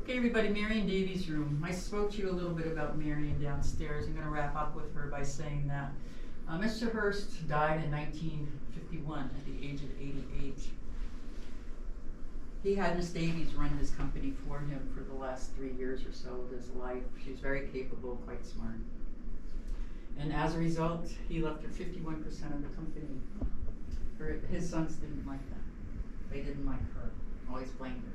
Okay, everybody, Marion Davies' room. I spoke to you a little bit about Marion downstairs. I'm going to wrap up with her by saying that Mr. Hearst died in 1951 at the age of 88. He had Miss Davies run his company for him for the last 3 years or so of his life. She was very capable, quite smart. And as a result, he left her 51% of the company. His sons didn't like that. They didn't like her. Always blamed her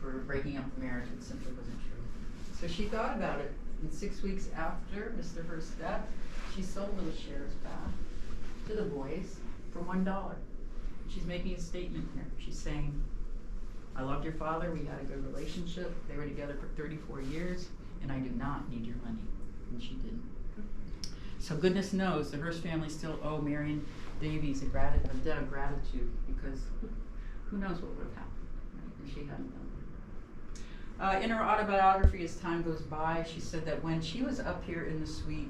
for breaking up the marriage. It simply wasn't true. So she thought about it. And 6 weeks after Mr. Hearst's death, she sold those shares back to the boys for $1. She's making a statement here. She's saying, I loved your father. We had a good relationship. They were together for 34 years, and I do not need your money. And she didn't. So goodness knows the Hearst family still owe Marion Davies a debt of gratitude, because who knows what would have happened, right, if she hadn't done it. In her autobiography, as time goes by, she said that when she was up here in the suite,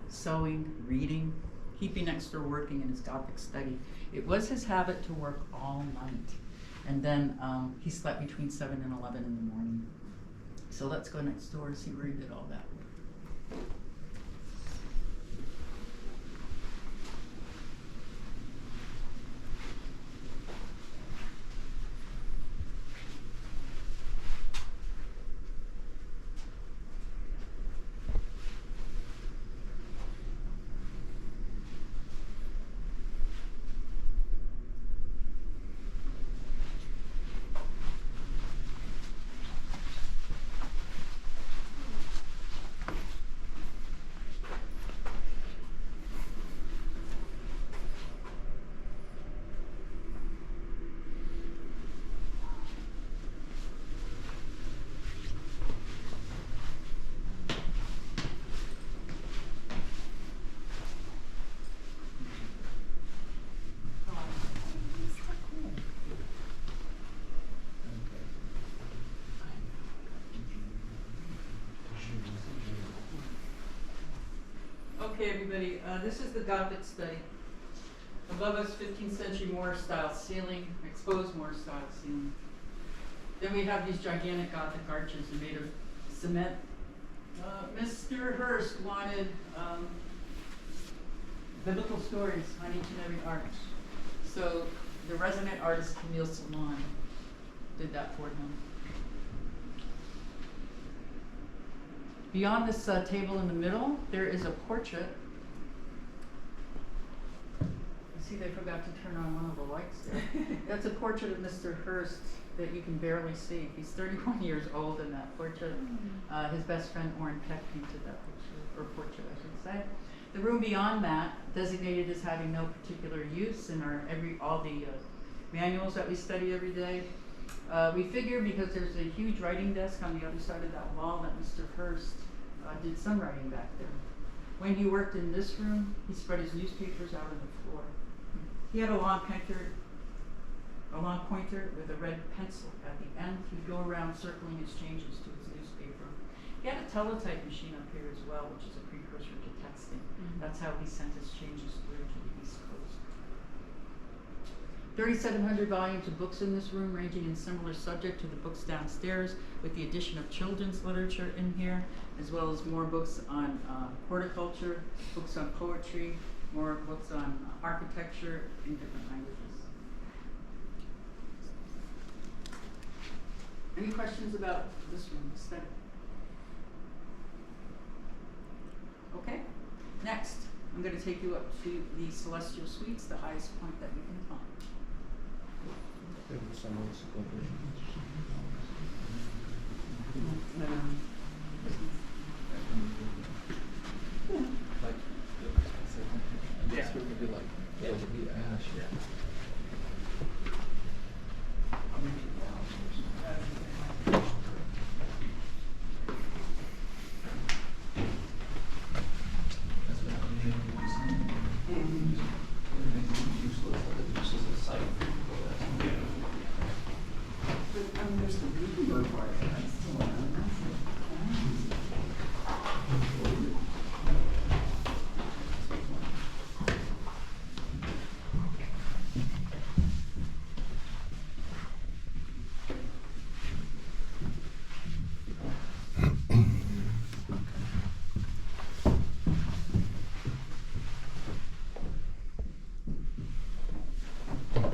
sewing, reading, he'd be next to her working in his Gothic study. It was his habit to work all night. And then he slept between 7 and 11 in the morning. So let's go next door and see where he did all that work. Okay, everybody, this is the Gothic study. Above us, 15th century Moorish style ceiling, exposed Moorish style ceiling. Then we have these gigantic Gothic arches made of cement. Mr. Hearst wanted biblical stories on each and every arch. So the resident artist Camille Salon did that for him. Beyond this table in the middle, there is a portrait. You see, they forgot to turn on one of the lights there. That's a portrait of Mr. Hearst that you can barely see. He's 31 years old in that portrait. His best friend, Orrin Peck, painted that picture, or portrait, I should say. The room beyond that, designated as having no particular use in all the manuals that we study every day. We figure because there's a huge writing desk on the other side of that wall that Mr. Hearst did some writing back there. When he worked in this room, he spread his newspapers out on the floor. He had a long pointer with a red pencil. At the end, he'd go around circling his changes to his newspaper. He had a teletype machine up here as well, which is a precursor to texting. That's how he sent his changes through to the East Coast. 3,700 volumes of books in this room, ranging in similar subject to the books downstairs, with the addition of children's literature in here, as well as more books on horticulture, books on poetry, more books on architecture in different languages. Any questions about this room? Study. Okay, next, I'm going to take you up to the Celestial Suites, the highest point that we can climb.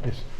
Yes.